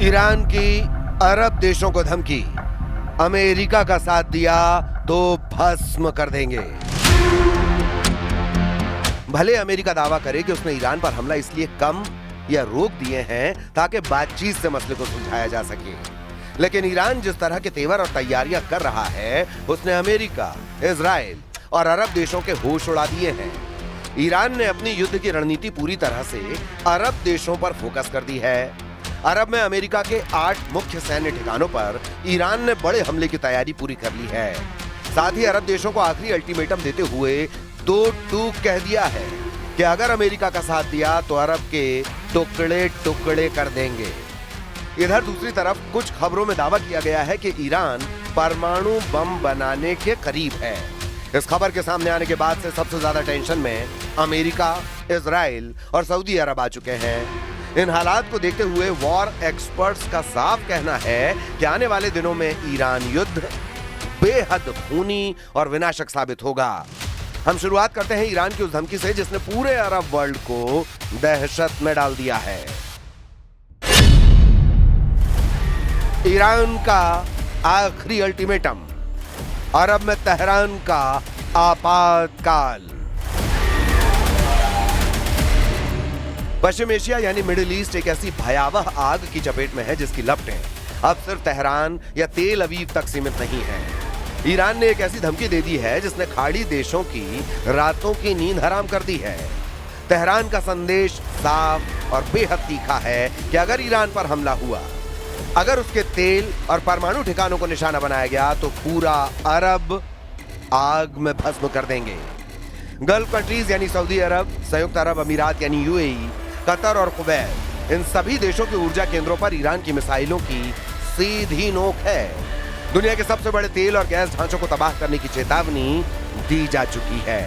Iran की अरब देशों को धमकी, अमेरिका का साथ दिया तो भस्म कर देंगे। भले अमेरिका दावा करे कि उसने ईरान पर हमला इसलिए कम या रोक दिए हैं ताकि बातचीत से मसले को सुलझाया जा सके, लेकिन ईरान जिस तरह के तेवर और तैयारियां कर रहा है उसने अमेरिका, इजराइल और अरब देशों के होश उड़ा दिए हैं। ईरान ने अपनी युद्ध की रणनीति पूरी तरह से अरब देशों पर फोकस कर दी है। अरब में अमेरिका के 8 मुख्य सैन्य ठिकानों पर ईरान ने बड़े हमले की तैयारी पूरी कर ली है। साथ ही अरब देशों को आखिरी अल्टीमेटम देते हुए 2 टूक कह दिया है कि अगर अमेरिका का साथ दिया तो अरब के टुकड़े टुकड़े कर देंगे। इधर दूसरी तरफ कुछ खबरों में दावा किया गया है कि ईरान परमाणु बम बनाने के करीब है। इस खबर के सामने आने के बाद से सबसे ज्यादा टेंशन में अमेरिका, इजराइल और सऊदी अरब आ चुके हैं। इन हालात को देखते हुए वॉर एक्सपर्ट्स का साफ कहना है कि आने वाले दिनों में ईरान युद्ध बेहद खूनी और विनाशक साबित होगा। हम शुरुआत करते हैं ईरान की उस धमकी से जिसने पूरे अरब वर्ल्ड को दहशत में डाल दिया है। ईरान का आखिरी अल्टीमेटम, अरब में तेहरान का आपातकाल। पश्चिम एशिया यानी मिडिल ईस्ट एक ऐसी भयावह आग की चपेट में है जिसकी लपटें अब सिर्फ तेहरान या तेल अवीव तक सीमित नहीं है। ईरान ने एक ऐसी धमकी दे दी है जिसने खाड़ी देशों की रातों की नींद हराम कर दी है। तेहरान का संदेश साफ और बेहद तीखा है कि अगर ईरान पर हमला हुआ, अगर उसके तेल और परमाणु ठिकानों को निशाना बनाया गया तो पूरा अरब आग में भस्म कर देंगे। गल्फ कंट्रीज यानी सऊदी अरब, संयुक्त अरब अमीरात यानी यूएई, कतर और कुवैत, इन सभी देशों के ऊर्जा केंद्रों पर ईरान की मिसाइलों की सीधी नोक है। दुनिया के सबसे बड़े तेल और गैस ढांचों को तबाह करने की चेतावनी दी जा चुकी है।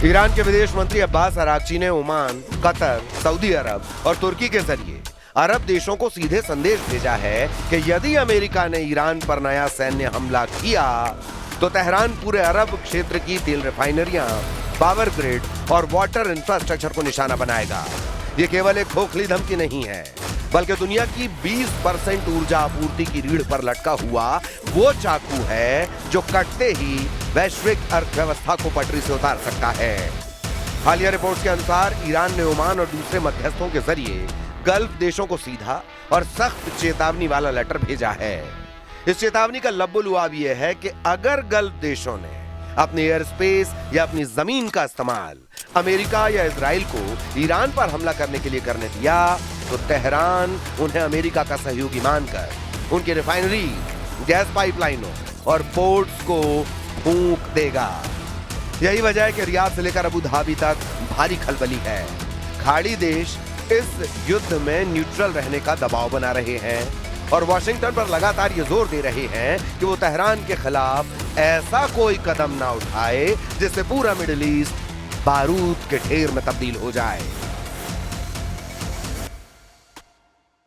ईरान के विदेश मंत्री अब्बास अरागची ने ओमान, कतर, सऊदी अरब और तुर्की के जरिए अरब देशों को सीधे संदेश भेजा है कि यदि अमेरिका ने ईरान पर नया सैन्य हमला किया तो तेहरान पूरे अरब क्षेत्र की तेल रिफाइनरियां, पावर ग्रिड और वाटर इंफ्रास्ट्रक्चर को निशाना बनाएगा। ये केवल एक खोखली धमकी नहीं है, बल्कि दुनिया की 20% ऊर्जा आपूर्ति की रीढ़ पर लटका हुआ वो चाकू है जो कटते ही वैश्विक अर्थव्यवस्था को पटरी से उतार सकता है। हालिया रिपोर्ट्स के अनुसार ईरान ने ओमान और दूसरे मध्यस्थों के जरिए गल्फ देशों को सीधा और सख्त चेतावनी वाला लेटर भेजा है। इस चेतावनी का लब्बो-लुआब यह है कि अगर गल्फ देशों ने अपने एयर स्पेस या अपनी जमीन का इस्तेमाल अमेरिका या इजराइल को ईरान पर हमला करने के लिए करने दिया तो तेहरान उन्हें अमेरिका का सहयोगी मानकर उनकी रिफाइनरी, गैस पाइपलाइनों और पोर्ट्स को फूंक देगा। यही वजह है कि रियाद से लेकर अबू धाबी तक भारी खलबली है। खाड़ी देश इस युद्ध में न्यूट्रल रहने का दबाव बना रहे हैं और वॉशिंगटन पर लगातार ये जोर दे रहे हैं कि वो तेहरान के खिलाफ ऐसा कोई कदम ना उठाए जिससे पूरा मिडिल ईस्ट बारूद के ढेर में तब्दील हो जाए।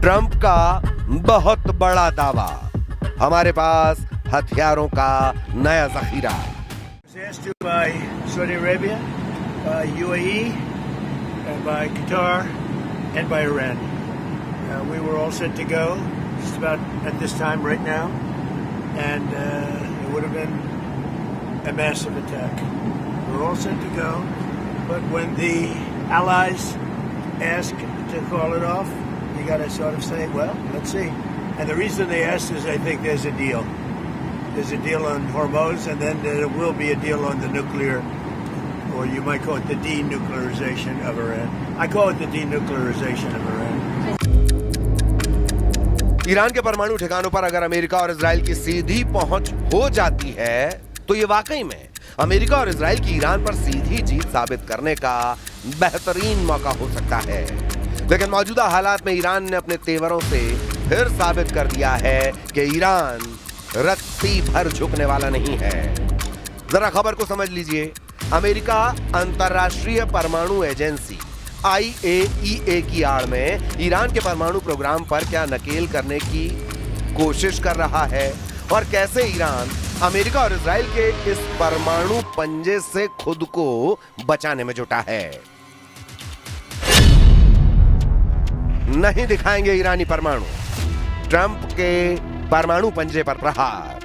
ट्रंप का बहुत बड़ा दावा, हमारे पास हथियारों का नया जखीरा। By Saudi Arabia, by UAE, and by Qatar, and by Iran. We were all set to go just about at this time right now, and it would have been a massive attack. We were all set to go, but when the allies ask to call it off, you got to sort of say, well, let's see. And the reason they asked is I think there's a deal. There's a deal on Hormuz, and then there will be a deal on the nuclear, or you might call it the denuclearization of Iran. I call it the denuclearization of Iran. Iran के परमाणु ठिकानों पर अगर America और Israel की सीधी पहुंच हो जाती है तो ये वाकई में अमेरिका और इजराइल की ईरान पर सीधी जीत साबित करने का बेहतरीन मौका हो सकता है। लेकिन मौजूदा हालात में ईरान ने अपने तेवरों से फिर साबित कर दिया है कि ईरान रत्ती भर झुकने वाला नहीं है। जरा खबर को समझ लीजिए। अमेरिका अंतर्राष्ट्रीय परमाणु एजेंसी IAEA की आड़ में ईरान के परमाणु प्रोग्राम पर क्या नकेल करने की कोशिश कर रहा है और कैसे ईरान अमेरिका और इजराइल के इस परमाणु पंजे से खुद को बचाने में जुटा है। नहीं दिखाएंगे ईरानी परमाणु, ट्रंप के परमाणु पंजे पर प्रहार।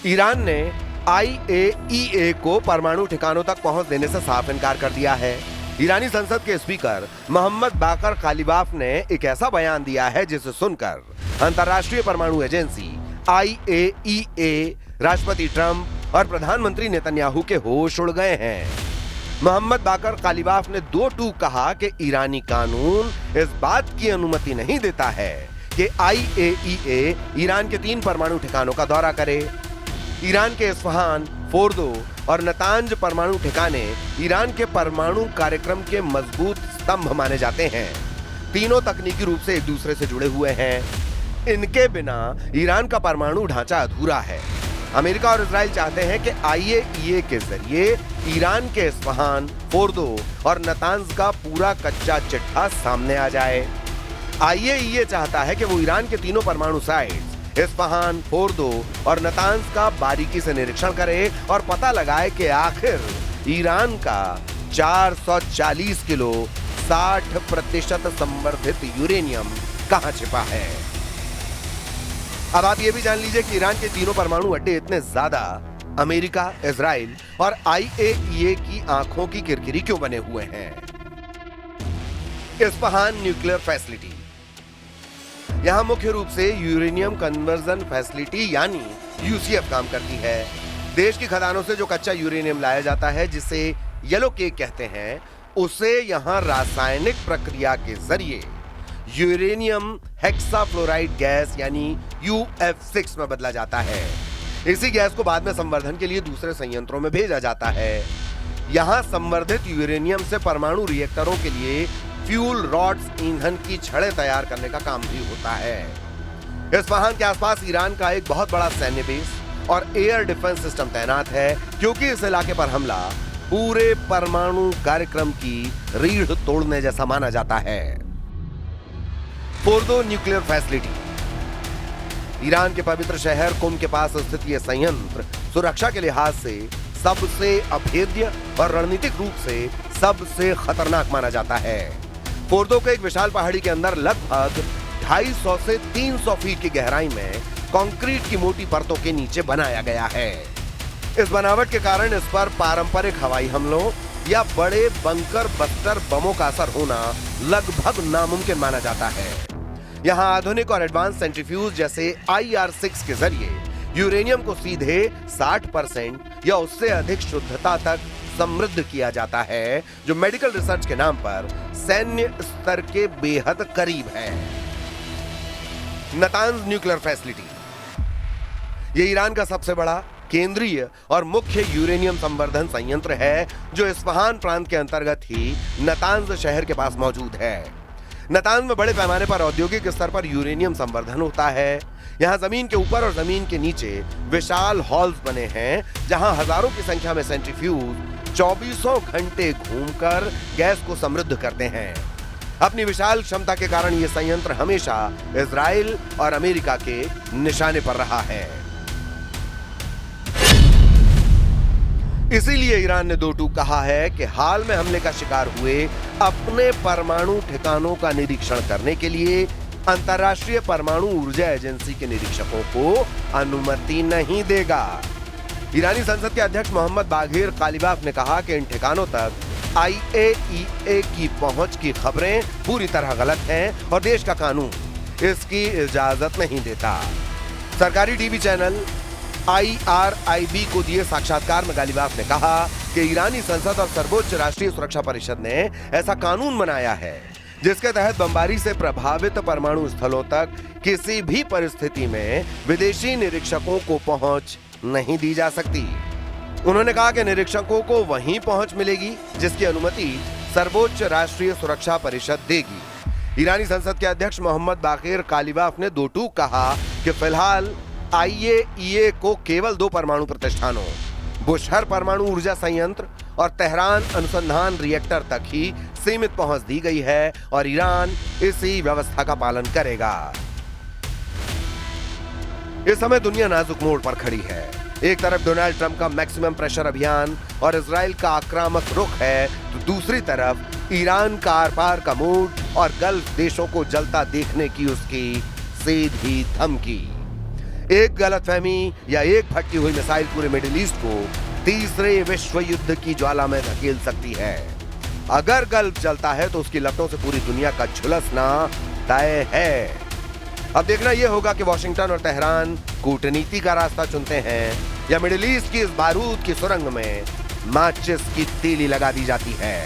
ईरान ने IAEA को परमाणु ठिकानों तक पहुंच देने से साफ इनकार कर दिया है। ईरानी संसद के स्पीकर मोहम्मद बाकर कालिबाफ ने एक ऐसा बयान दिया है जिसे सुनकर अंतर्राष्ट्रीय परमाणु एजेंसी IAEA, राष्ट्रपति ट्रंप और प्रधानमंत्री नेतन्याहू के होश उड़ गए हैं। मोहम्मद बाकर कालिबाफ ने दो टूक कहा कि ईरानी कानून इस बात की अनुमति नहीं देता है कि IAEA ईरान के 3 परमाणु ठिकानों का दौरा करे। ईरान के इस्फहान, फोर्दो और नतांज परमाणु ठिकाने ईरान के परमाणु कार्यक्रम के मजबूत स्तंभ माने जाते हैं। तीनों तकनीकी रूप से एक दूसरे से जुड़े हुए हैं। इनके बिना ईरान का परमाणु ढांचा अधूरा है। अमेरिका और इजराइल चाहते हैं कि IAEA के जरिए ईरान के इस्फहान, फोर्दो और नतांज का पूरा कच्चा चिट्ठा सामने आ जाए। IAEA चाहता है कि वो ईरान के तीनों परमाणु साइट्स इस्फहान, फोर्दो और नतांज का बारीकी से निरीक्षण करे और पता लगाए कि आखिर ईरान का 440 किलो 60% संवर्धित यूरेनियम कहां छिपा है। अब आप ये भी जान लीजिए कि ईरान के तीनों परमाणु अड्डे इतने ज्यादा अमेरिका, इजराइल और IAEA की आंखों की किरकिरी क्यों बने हुए हैं। इस्फहान न्यूक्लियर फैसिलिटी, यहां मुख्य रूप से यूरेनियम कन्वर्जन फैसिलिटी यानी UCF काम करती है। देश की खदानों से जो कच्चा यूरेनियम लाया जाता है, जिसे येलो केक कहते हैं, उसे यहां रासायनिक प्रक्रिया के जरिए यूरेनियम हेक्साफ्लोराइड गैस यानी UF6 में बदला जाता है। इसी गैस को बाद में संवर्धन के लिए दूसरे संयंत्रों में भेजा जाता है। यहां संवर्धित यूरेनियम से परमाणु रिएक्टरों के लिए फ्यूल रॉड्स, ईंधन की छड़ें तैयार करने का काम भी होता है। इस्फहान के आसपास ईरान का एक बहुत बड़ा सैन्य बेस और एयर डिफेंस सिस्टम तैनात है, क्योंकि इस इलाके पर हमला पूरे परमाणु कार्यक्रम की रीढ़ तोड़ने जैसा माना जाता है। फोर्दो न्यूक्लियर फैसिलिटी, ईरान के पवित्र शहर कुम के पास स्थित यह संयंत्र सुरक्षा के लिहाज से सबसे अभेद्य और रणनीतिक रूप से सबसे खतरनाक माना जाता है। फोर्दो के एक विशाल पहाड़ी के अंदर लगभग 250 से 300 फीट की गहराई में कंक्रीट की मोटी परतों के नीचे बनाया गया है। इस बनावट के कारण इस पर पारंपरिक हवाई हमलों या बड़े बंकर बस्टर बमों का असर होना लगभग नामुमकिन माना जाता है। यहां आधुनिक और एडवांस सेंट्रीफ्यूज जैसे IR6 के जरिए यूरेनियम को सीधे 60% या उससे अधिक शुद्धता तक समृद्ध किया जाता है, जो मेडिकल रिसर्च के नाम पर सैन्य स्तर के बेहद करीब है। नतांज न्यूक्लियर फैसिलिटी, यह ईरान का सबसे बड़ा केंद्रीय और मुख्य यूरेनियम संवर्धन संयंत्र है, जो इस्फहान प्रांत के अंतर्गत ही नतांज शहर के पास मौजूद है। नतांज में बड़े पैमाने पर औद्योगिक स्तर पर यूरेनियम संवर्धन होता है। यहाँ जमीन के ऊपर और जमीन के नीचे विशाल हॉल्स बने हैं, जहां हजारों की संख्या में सेंट्रीफ्यूज 24 घंटे घूमकर गैस को समृद्ध करते हैं। अपनी विशाल क्षमता के कारण यह संयंत्र हमेशा इजराइल और अमेरिका के निशाने पर रहा है। इसीलिए ईरान ने दो टूक कहा है कि हाल में हमले का शिकार हुए अपने परमाणु ठिकानों का निरीक्षण करने के लिए अंतर्राष्ट्रीय परमाणु ऊर्जा एजेंसी के निरीक्षकों को अनुमति नहीं देगा। ईरानी संसद के अध्यक्ष मोहम्मद बाघिर कालिबाफ ने कहा कि इन ठिकानों तक IAEA की पहुंच की खबरें पूरी तरह गलत हैं और देश का कानून इसकी इजाजत नहीं देता। सरकारी टीवी चैनल IRIB को दिए साक्षात्कार में गालिबाफ ने कहा कि ईरानी संसद और सर्वोच्च राष्ट्रीय सुरक्षा परिषद ने ऐसा कानून बनाया है जिसके तहत बमबारी से प्रभावित परमाणु स्थलों तक किसी भी परिस्थिति में विदेशी निरीक्षकों को पहुंच नहीं दी जा सकती। उन्होंने कहा कि निरीक्षकों को वहीं पहुंच मिलेगी जिसकी अनुमति सर्वोच्च राष्ट्रीय सुरक्षा परिषद देगी। ईरानी संसद के अध्यक्ष मोहम्मद बाकिर कालिबाफ ने दो टूक कहा कि फिलहाल IAEA को केवल 2 परमाणु प्रतिष्ठानों बुशहर परमाणु ऊर्जा संयंत्र और तेहरान अनुसंधान रिएक्टर तक ही सीमित पहुंच दी गई है और ईरान इसी व्यवस्था का पालन करेगा। इस समय दुनिया नाजुक मोड़ पर खड़ी है। एक तरफ डोनाल्ड ट्रंप का मैक्सिमम प्रेशर अभियान और इजराइल का आक्रामक रुख है, तो दूसरी तरफ ईरान का आर पार का मूड और गल्फ देशों को जलता देखने की उसकी सीधी धमकी। एक गलतफहमी या एक फटकी हुई मिसाइल पूरे मिडिल ईस्ट को तीसरे विश्व युद्ध की ज्वाला में धकेल सकती है। अगर गल्फ जलता है तो उसकी लपटों से पूरी दुनिया का झुलसना तय है। अब देखना यह होगा कि वॉशिंगटन और तेहरान कूटनीति का रास्ता चुनते हैं या मिडिल ईस्ट की इस बारूद की सुरंग में माचिस की तीली लगा दी जाती है।